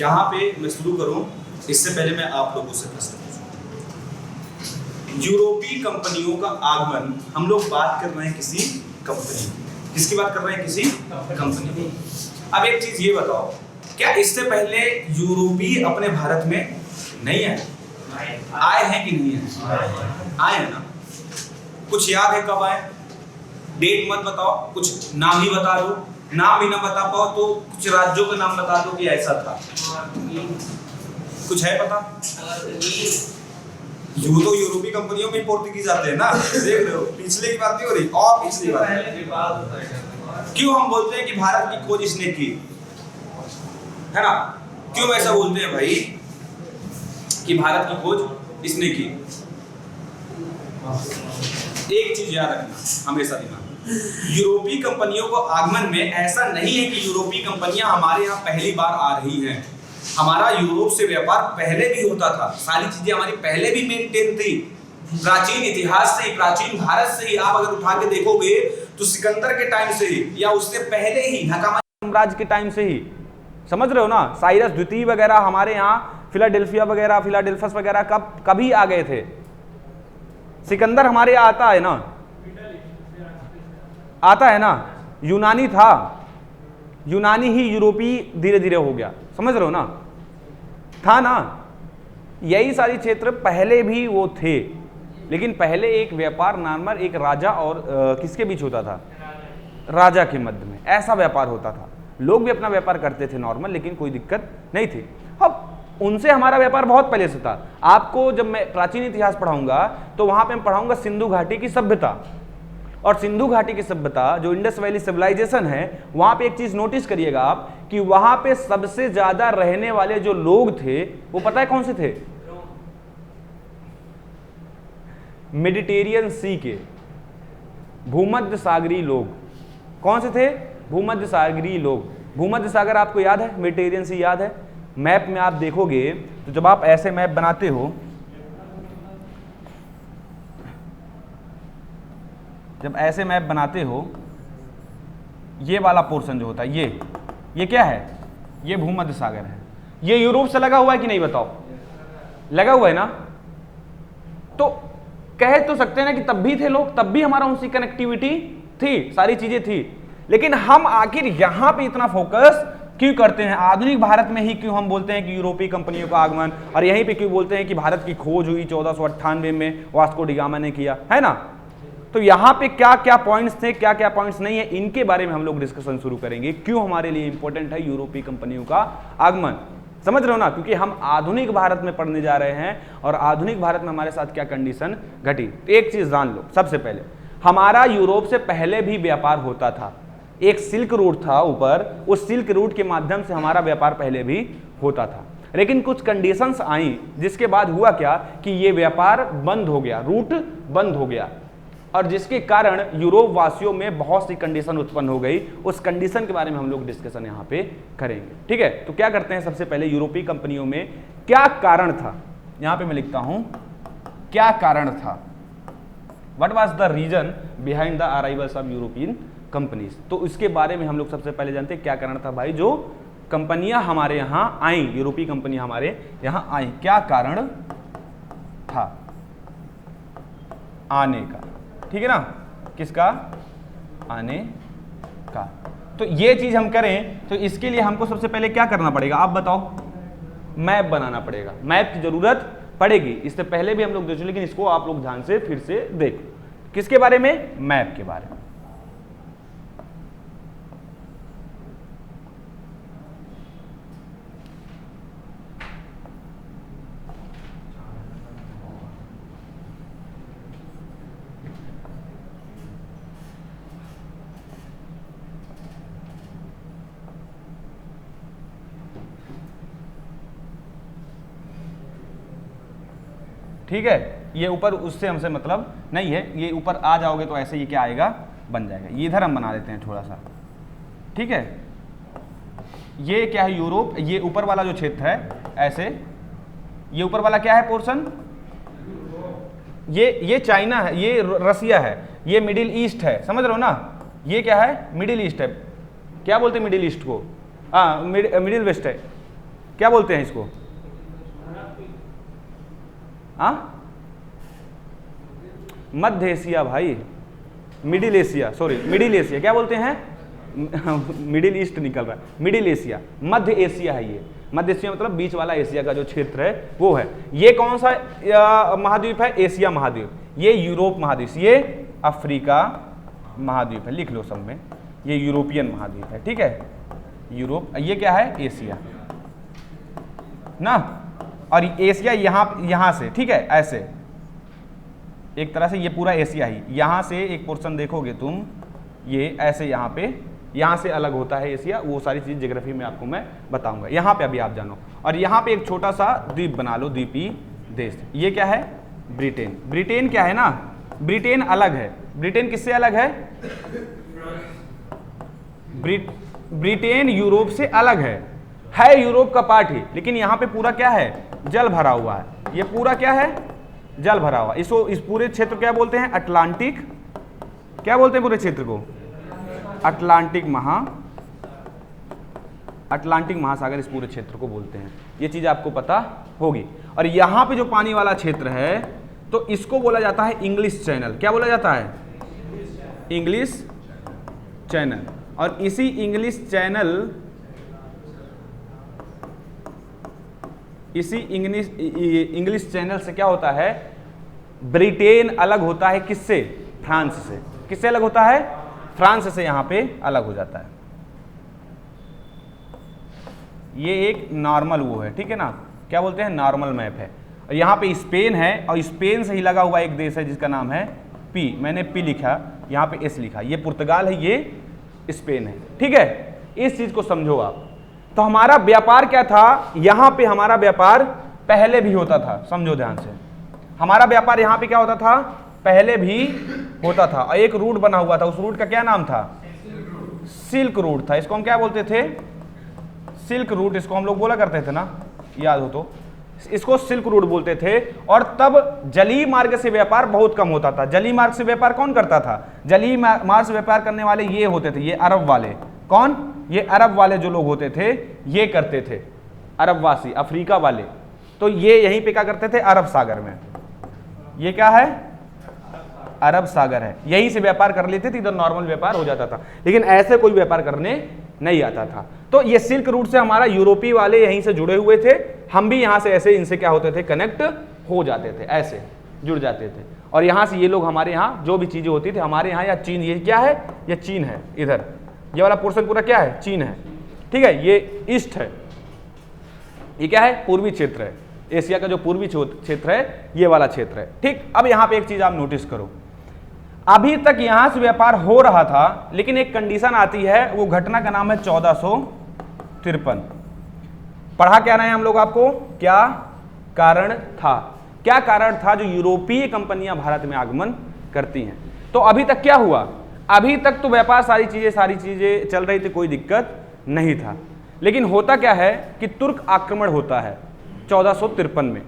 यहाँ पे मैं शुरू करूँ इससे पहले मैं आप लोगों से प्रश्न पूछूं। यूरोपीय कंपनियों का आगमन, हम लोग बात कर रहे हैं किसी कंपनी, किसकी बात कर रहे हैं? किसी कंपनी। अब एक चीज ये बताओ, क्या इससे पहले यूरोपीय अपने भारत में नहीं आए? आए हैं कि नहीं आए? आए हैं ना। कुछ याद है कब आए? डेट मत बताओ, कुछ नाम ही बता दो। नाम ही ना बता पाओ तो कुछ राज्यों का नाम बता दो कि ऐसा था। कुछ है पता? यू तो यूरोपीय कंपनियों में पोर्तुगीज आते हैं ना, देख रहे हो। पिछले की बात नहीं हो रही, और पिछली बात। क्यों हम बोलते हैं कि भारत की खोज इसने की, है ना? क्यों ऐसा बोलते हैं भाई कि भारत की खोज इसने की? एक चीज याद रखना हमेशा दिमाग, यूरोपीय कंपनियों को आगमन में ऐसा नहीं है कि यूरोपीय कंपनियां हमारे यहाँ पहली बार आ रही हैं। हमारा यूरोप से व्यापार पहले भी होता था, सारी चीजें हमारी पहले भी मेंटेन थी। प्राचीन इतिहास से ही, प्राचीन भारत से ही आप अगर उठा के देखोगे तो सिकंदर के टाइम से ही या उससे पहले ही हकामा साम्राज्य के टाइम से ही, समझ रहे हो ना, साइरस द्वितीय वगैरह हमारे यहाँ फिलाडेल्फिया वगैरह, फिलाडेल्फस वगैरह कभी आ गए थे। सिकंदर हमारे यहाँ आता है ना, आता है ना। यूनानी था, यूनानी ही यूरोपीय धीरे धीरे हो गया, समझ रहे हो ना, था ना। यही सारी क्षेत्र पहले भी वो थे, लेकिन पहले एक व्यापार नॉर्मल एक राजा और किसके बीच होता था? राजा के मध्य में ऐसा व्यापार होता था। लोग भी अपना व्यापार करते थे नॉर्मल, लेकिन कोई दिक्कत नहीं थी। अब उनसे हमारा व्यापार बहुत पहले से था। आपको जब मैं प्राचीन इतिहास पढ़ाऊंगा तो वहां पे मैं पढ़ाऊंगा सिंधु घाटी की सभ्यता, और सिंधु घाटी की सभ्यता जो इंडस वैली सिविलाइजेशन है, वहां पे एक चीज नोटिस करिएगा आप कि वहां पे सबसे ज्यादा रहने वाले जो लोग थे वो पता है कौन से थे? मेडिटेरियन सी के भूमध्य सागरीय लोग। कौन से थे? भूमध्य सागरीय लोग। भूमध्य सागर आपको याद है, मेडिटेरियन सी याद है। मैप में आप देखोगे तो जब आप ऐसे मैप बनाते हो, जब ऐसे मैप बनाते हो, ये वाला पोर्शन जो होता है, ये क्या है? ये भूमध्य सागर है। ये यूरोप से लगा हुआ है कि नहीं बताओ? लगा हुआ है ना। तो कह तो सकते हैं ना कि तब भी थे लोग, तब भी हमारा उनसे कनेक्टिविटी थी, सारी चीजें थी। लेकिन हम आखिर यहां पे इतना फोकस क्यों करते हैं? आधुनिक भारत में ही क्यों हम बोलते हैं कि यूरोपीय कंपनियों का आगमन, और यहीं पे क्यों बोलते हैं कि भारत की खोज हुई 1498 में, वास्को डी गामा ने किया, है ना? तो यहाँ पे क्या क्या पॉइंट्स थे, क्या क्या पॉइंट्स नहीं है, इनके बारे में हम लोग डिस्कशन शुरू करेंगे। क्यों हमारे लिए इंपॉर्टेंट है यूरोपीय कंपनियों का आगमन, समझ रहे हो ना? क्योंकि हम आधुनिक भारत में पढ़ने जा रहे हैं, और आधुनिक भारत में हमारे साथ क्या कंडीशन घटी। एक चीज जान लो, सबसे पहले हमारा यूरोप से पहले भी व्यापार होता था। एक सिल्क रूट था ऊपर, उस सिल्क रूट के माध्यम से हमारा व्यापार पहले भी होता था। लेकिन कुछ कंडीशंस आई, जिसके बाद हुआ क्या कि ये व्यापार बंद हो गया, रूट बंद हो गया, और जिसके कारण यूरोप वासियों में बहुत सी कंडीशन उत्पन्न हो गई। उस कंडीशन के बारे में हम लोग डिस्कशन यहाँ पे करेंगे, ठीक है? तो क्या करते हैं, सबसे पहले यूरोपीय कंपनियों में क्या कारण था, यहाँ पे मैं लिखता हूं क्या कारण था। What was the reason behind the arrivals of European companies. तो इसके बारे में हम लोग सबसे पहले जानते हैं क्या कारण था भाई, जो कंपनियां हमारे यहाँ आई, यूरोपीय कंपनियां हमारे यहाँ आई, क्या कारण था आने का, ठीक है ना? किसका? आने का। तो ये चीज हम करें तो इसके लिए हमको सबसे पहले क्या करना पड़ेगा, आप बताओ? मैप बनाना पड़ेगा। मैप की जरूरत पड़ेगी, इससे पहले भी हम लोग देखें, लेकिन इसको आप लोग ध्यान से फिर से देखो। किसके बारे में? मैप के बारे में। ठीक है, ये ऊपर उससे हमसे मतलब नहीं है, ये ऊपर आ जाओगे तो ऐसे ये क्या आएगा, बन जाएगा। ये इधर हम बना देते हैं थोड़ा सा, ठीक है? ये क्या है? यूरोप। ये ऊपर वाला जो क्षेत्र है ऐसे, ये ऊपर वाला क्या है पोर्शन? ये चाइना है, ये रसिया है, ये मिडिल ईस्ट है, समझ रहे हो ना? ये क्या है? मिडिल ईस्ट है। क्या बोलते हैं मिडिल ईस्ट को? हाँ, मिडिल वेस्ट है। क्या बोलते हैं इसको? मध्य एशिया भाई, middle Asia, sorry middle Asia, क्या बोलते हैं? मिडिल ईस्ट निकल रहा है, मिडिल एशिया, मध्य एशिया है ये। मध्य एशिया मतलब बीच वाला एशिया का जो क्षेत्र है वो है। ये कौन सा महाद्वीप है? एशिया महाद्वीप। ये यूरोप महाद्वीप, ये अफ्रीका महाद्वीप है, लिख लो सब में, ये यूरोपियन महाद्वीप है, ठीक है, यूरोप। ये क्या है? एशिया ना, और एशिया यहां से, ठीक है, ऐसे एक तरह से ये पूरा एशिया ही, यहां से एक पोर्शन देखोगे तुम, ये ऐसे यहां से अलग होता है एशिया। वो सारी चीज ज्योग्राफी में आपको मैं बताऊंगा, यहां पे अभी आप जानो। और यहां पे एक छोटा सा द्वीप बना लो, द्वीपी देश। ये क्या है? ब्रिटेन। ब्रिटेन क्या है ना, ब्रिटेन अलग है। ब्रिटेन किससे अलग है? ब्रिटेन यूरोप से अलग है यूरोप का पार्ट ही, लेकिन यहां पे पूरा क्या है? जल भरा हुआ है। ये पूरा क्या है? जल भरा हुआ। इसको, इस पूरे क्षेत्र क्या बोलते हैं? अटलांटिक। क्या बोलते हैं पूरे क्षेत्र को? अटलांटिक महासागर इस पूरे क्षेत्र को बोलते हैं। ये चीज आपको पता होगी। और यहां पे जो पानी वाला क्षेत्र है तो इसको बोला जाता है इंग्लिश चैनल। क्या बोला जाता है? English channel. और इसी इंग्लिश चैनल से क्या होता है? ब्रिटेन अलग होता है किससे? फ्रांस से। किससे अलग होता है? फ्रांस से यहां पे अलग हो जाता है। ये एक नॉर्मल वो है, ठीक है ना, क्या बोलते हैं? नॉर्मल मैप है। और यहां पे स्पेन है, और स्पेन से ही लगा हुआ एक देश है जिसका नाम है पी। मैंने पी लिखा, यहां पे एस लिखा। ये पुर्तगाल है, ये स्पेन है, ठीक है। इस चीज को समझो आप। तो हमारा व्यापार क्या था? यहां पे हमारा व्यापार पहले भी होता था, समझो ध्यान से। हमारा व्यापार यहां पे क्या होता था? पहले भी होता था। और एक रूट बना हुआ था, उस रूट का क्या नाम था? सिल्क रूट था। इसको हम क्या बोलते थे? Silk route. इसको हम लोग बोला करते थे ना, याद हो तो, इसको सिल्क रूट बोलते थे। और तब जलीय मार्ग से व्यापार बहुत कम होता था। जलीय मार्ग से व्यापार कौन करता था? जलीय मार्ग से व्यापार करने वाले ये होते थे, ये अरब वाले। कौन? ये अरब वाले जो लोग होते थे ये करते थे, अरबवासी, अफ्रीका वाले। तो ये यहीं पे क्या करते थे? अरब सागर में। ये क्या है? अरब सागर है, यहीं से व्यापार कर लेते थे, इधर नॉर्मल व्यापार हो जाता था। लेकिन ऐसे कोई व्यापार करने नहीं आता था। तो ये सिल्क रूट से हमारा यूरोपीय वाले यहीं से जुड़े हुए थे, हम भी यहां से ऐसे इनसे क्या होते थे? कनेक्ट हो जाते थे, ऐसे जुड़ जाते थे। और यहां से ये लोग हमारे यहाँ जो भी चीजें होती थी हमारे यहाँ, या चीन, ये क्या है? ये चीन है। इधर ये वाला पोर्शन पूरा क्या है? चीन है, ठीक है। ये ईस्ट है, ये क्या है? पूर्वी क्षेत्र है। एशिया का जो पूर्वी क्षेत्र है ये वाला क्षेत्र है, ठीक। अब यहाँ पे एक चीज आप नोटिस करो, अभी तक यहां से व्यापार हो रहा था, लेकिन एक कंडीशन आती है, वो घटना का नाम है 1453। पढ़ा क्या रहे हैं हम लोग आपको? क्या कारण था? क्या कारण था जो यूरोपीय कंपनियां भारत में आगमन करती हैं? तो अभी तक क्या हुआ? अभी तक तो व्यापार सारी चीजें चल रही थी, कोई दिक्कत नहीं था। लेकिन होता क्या है कि तुर्क आक्रमण होता है 1453 में।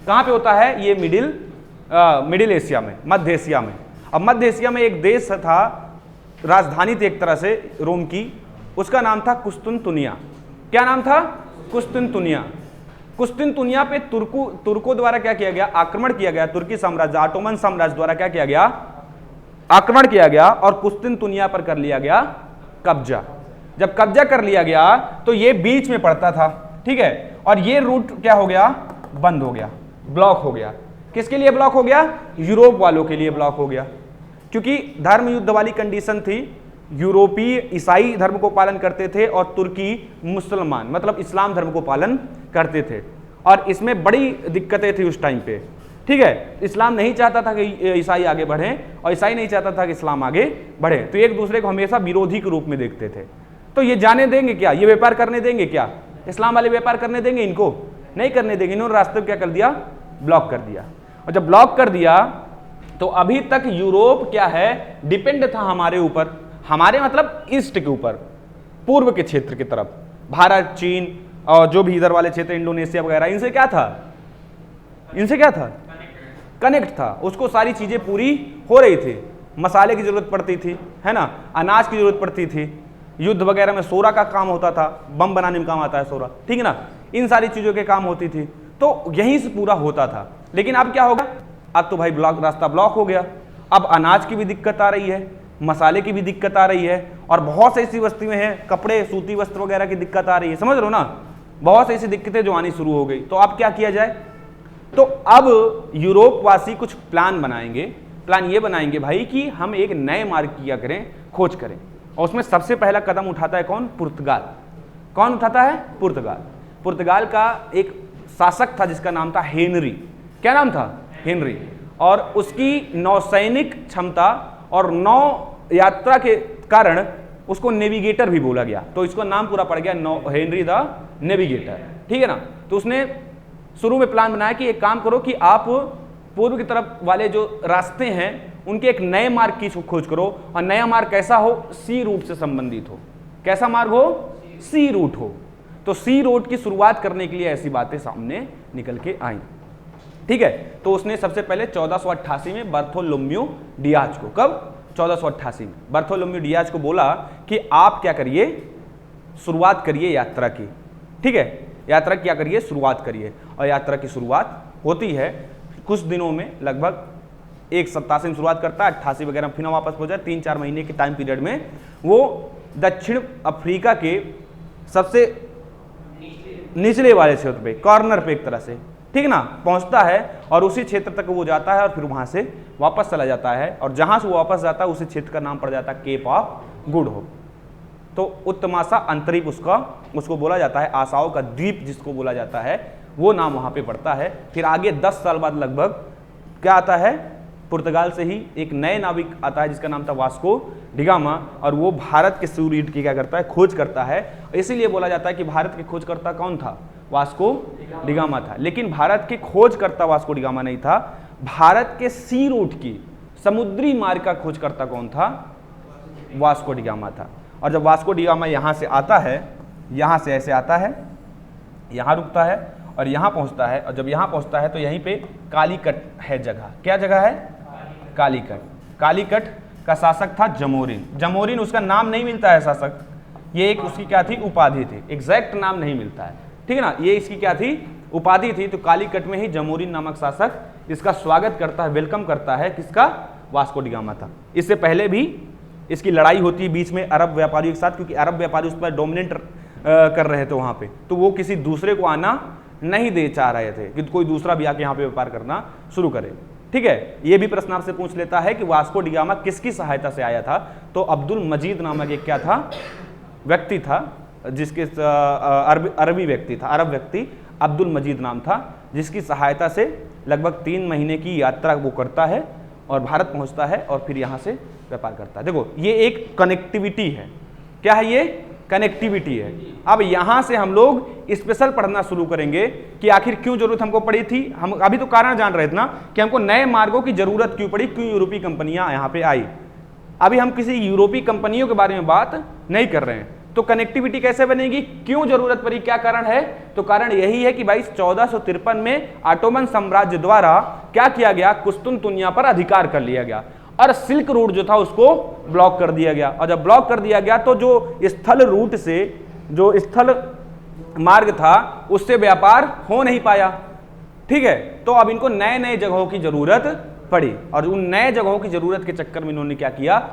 कहां पे होता है? ये मिडिल एशिया में, मध्य एशिया में। अब मध्य एशिया में एक देश था, राजधानी थी एक तरह से रोम की, उसका नाम था कुस्तुनतुनिया। क्या नाम था? कुस्तुनतुनिया। कुस्तुनतुनिया पे तुर्कों द्वारा क्या किया गया? आक्रमण किया गया। तुर्की साम्राज्य, ऑटोमन साम्राज्य द्वारा क्या किया गया? आक्रमण किया गया और कुस्तुनतुनिया पर कर लिया गया कब्जा। जब कब्जा कर लिया गया तो ये बीच में पड़ता था, ठीक है। और ये रूट क्या हो गया? बंद हो गया, ब्लॉक हो गया। किसके लिए ब्लॉक हो गया? यूरोप वालों के लिए ब्लॉक हो गया, क्योंकि धर्म युद्ध वाली कंडीशन थी। यूरोपीय ईसाई धर्म को पालन करते थे और तुर्की मुसलमान, मतलब इस्लाम धर्म को पालन करते थे। और इसमें बड़ी दिक्कतें थी उस टाइम पे, ठीक है। इस्लाम नहीं चाहता था कि ईसाई आगे बढ़े और ईसाई नहीं चाहता था कि इस्लाम आगे बढ़े, तो एक दूसरे को हमेशा विरोधी के रूप में देखते थे। तो ये जाने देंगे क्या? ये व्यापार करने देंगे क्या? इस्लाम वाले व्यापार करने देंगे? इनको नहीं करने देंगे। इन्होंने रास्ते क्या कर दिया? ब्लॉक कर दिया। और जब ब्लॉक कर दिया तो अभी तक यूरोप क्या है? डिपेंड था हमारे ऊपर, हमारे मतलब ईस्ट के ऊपर, पूर्व के क्षेत्र की तरफ। भारत, चीन और जो भी इधर वाले क्षेत्र, इंडोनेशिया वगैरह, इनसे क्या था? इनसे क्या था? कनेक्ट था। उसको सारी चीजें पूरी हो रही थी। मसाले की जरूरत पड़ती थी, है ना, अनाज की जरूरत पड़ती थी, युद्ध वगैरह में सोरा का काम होता था, बम बनाने में काम आता है सोरा, ठीक है ना। इन सारी चीज़ों के काम होती थी, तो यहीं से पूरा होता था। लेकिन अब क्या होगा, अब तो भाई रास्ता ब्लॉक हो गया, अब अनाज की भी दिक्कत आ रही है, मसाले की भी दिक्कत आ रही है, और बहुत सी ऐसी वस्तुएं हैं, कपड़े सूती वस्त्र वगैरह की दिक्कत आ रही है, समझ रहे हो ना, बहुत सी ऐसी दिक्कतें जो आनी शुरू हो गई। तो अब क्या किया जाए, तो अब यूरोप वासी कुछ प्लान बनाएंगे। प्लान ये बनाएंगे भाई कि हम एक नए मार्ग किया करें, खोज करें, और उसमें सबसे पहला कदम उठाता है कौन, पुर्तगाल। कौन उठाता है, पुर्तगाल। पुर्तगाल का एक शासक था जिसका नाम था हेनरी। क्या नाम था, हेनरी। और उसकी नौसैनिक क्षमता और नौ यात्रा के कारण उसको नेविगेटर भी बोला गया, तो इसका नाम पूरा पड़ गया हेनरी द नेविगेटर, ठीक है ना। तो उसने शुरू में प्लान बनाया कि एक काम करो कि आप पूर्व की तरफ वाले जो रास्ते हैं उनके एक नए मार्ग की खोज करो, और नया मार्ग कैसा हो, सी रूट से संबंधित हो। कैसा मार्ग हो, सी रूट हो। तो सी रूट की शुरुआत करने के लिए ऐसी बातें सामने निकल के आई, ठीक है। तो उसने सबसे पहले 1488 में बार्थोलोम्यू डियाज को, कब, 1488 में बार्थोलोम्यू डियाज को बोला कि आप क्या करिए, शुरुआत करिए यात्रा की, ठीक है, यात्रा क्या करिए, शुरुआत करिए। और यात्रा की शुरुआत होती है कुछ दिनों में, लगभग एक सप्ताह से शुरुआत करता है, 88 वगैरह फिर वापस हो जाए, 3-4 महीने के टाइम पीरियड में वो दक्षिण अफ्रीका के सबसे निचले वाले क्षेत्र पे, कॉर्नर पे एक तरह से, ठीक ना, पहुंचता है, और उसी क्षेत्र तक वो जाता है और फिर वहां से वापस चला जाता है, और जहां से वो वापस जाता है उसी क्षेत्र का नाम पड़ जाता है केप ऑफ गुड होप। तो उत्तमासा अंतरीप उसको बोला जाता है, आशाओं का द्वीप जिसको बोला जाता है, वो नाम वहां पे पड़ता है। फिर आगे 10 साल बाद लगभग क्या आता है, पुर्तगाल से ही एक नए नाविक आता है जिसका नाम था वास्को डिगामा, और वो भारत के सूर्य की क्या करता है, खोज करता है। इसीलिए बोला जाता है कि भारत के खोजकर्ता कौन था, वास्को डिगामा था। लेकिन भारत के खोजकर्ता वास्को डिगामा नहीं था, भारत के सी रूट की, समुद्री मार्ग का खोजकर्ता कौन था, वास्को डिगामा था। और जब वास्को डिगामा यहाँ से आता है, यहाँ से ऐसे आता है, यहाँ रुकता है और यहाँ पहुँचता है, और जब यहाँ पहुँचता है तो यहीं पे कालीकट है जगह। क्या जगह है, कालीकट। कालीकट का शासक था जमोरिन। जमोरिन उसका नाम नहीं मिलता है शासक, ये एक उसकी क्या थी, उपाधि थी, एग्जैक्ट नाम नहीं मिलता है, ठीक है ना, ये इसकी क्या थी, उपाधि थी। तो कालीकट में ही जमोरिन नामक शासक इसका स्वागत करता है, वेलकम करता है, किसका, वास्को डिगामा था। इससे पहले भी इसकी लड़ाई होती है बीच में अरब व्यापारियों के साथ, क्योंकि अरब व्यापारी उस पर डोमिनेट कर रहे थे वहाँ पे, तो वो किसी दूसरे को आना नहीं दे चाह रहे थे कि कोई दूसरा भी आके यहाँ पे व्यापार करना शुरू करे, ठीक है। ये भी प्रश्न आपसे पूछ लेता है कि वास्को डिगामा किसकी सहायता से आया था, तो अब्दुल मजीद नामक एक क्या था, व्यक्ति था, जिसके अरबी व्यक्ति था, अरब व्यक्ति, अब्दुल मजीद नाम था, जिसकी सहायता से लगभग 3 महीने की यात्रा वो करता है और भारत पहुंचता है और फिर यहाँ से व्यापार करता है। देखो ये एक कनेक्टिविटी है, क्या है ये, कनेक्टिविटी है। अब यहाँ से हम लोग स्पेशल पढ़ना शुरू करेंगे कि आखिर क्यों जरूरत हमको पड़ी थी। हम अभी तो कारण जान रहे थे ना कि हमको नए मार्गों की जरूरत क्यों पड़ी, क्यों यूरोपीय कंपनियां यहाँ पे आई। अभी हम किसी यूरोपीय कंपनियों के बारे में बात नहीं कर रहे हैं। तो कनेक्टिविटी कैसे बनेगी, क्यों जरूरत पड़ी, क्या कारण है, तो कारण यही है कि भाई 1453 में ऑटोमन साम्राज्य द्वारा क्या किया गया, कुस्तुनतुनिया पर अधिकार कर लिया गया और सिल्क रूट जो था उसको ब्लॉक कर दिया गया। और जब ब्लॉक कर दिया गया तो जो स्थल रूट से, जो स्थल मार्ग था उससे व्यापार हो नहीं पाया, ठीक है। तो अब इनको नए नए जगहों की जरूरत पड़ी और उन नए जगहों की जरूरत के चक्कर में इन्होंने क्या किया,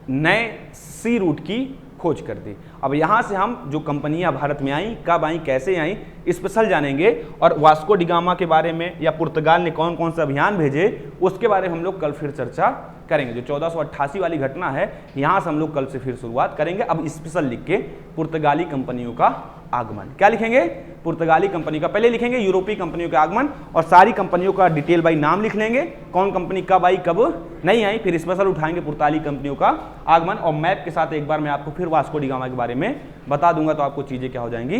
नए सी रूट की खोज कर दी। अब यहां से हम जो कंपनियां भारत में आई, कब आई, कैसे आई, स्पेशल जानेंगे। और वास्को डिगामा के बारे में या पुर्तगाल ने कौन कौन से अभियान भेजे उसके बारे में हम लोग कल फिर चर्चा करेंगे। जो 1488 वाली घटना है यहां से हम लोग कल से फिर शुरुआत करेंगे। अब स्पेशल लिख के पुर्तगाली कंपनियों का आगमन, क्या लिखेंगे, पुर्तगाली कंपनी का, पहले लिखेंगे यूरोपीय कंपनियों के आगमन और सारी कंपनियों का डिटेल बाई नाम लिख लेंगे, कौन कंपनी कब आई कब नहीं आई, फिर स्पेशल उठाएंगे पुर्तगाली कंपनियों का आगमन और मैप के साथ एक बार मैं आपको फिर वास्को डिगामा के बारे में बता दूंगा, तो आपको चीजें क्या हो जाएंगी,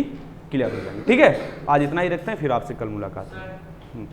क्लियर हो जाएंगी। ठीक है, आज इतना ही रखते हैं, फिर आपसे कल मुलाकात है।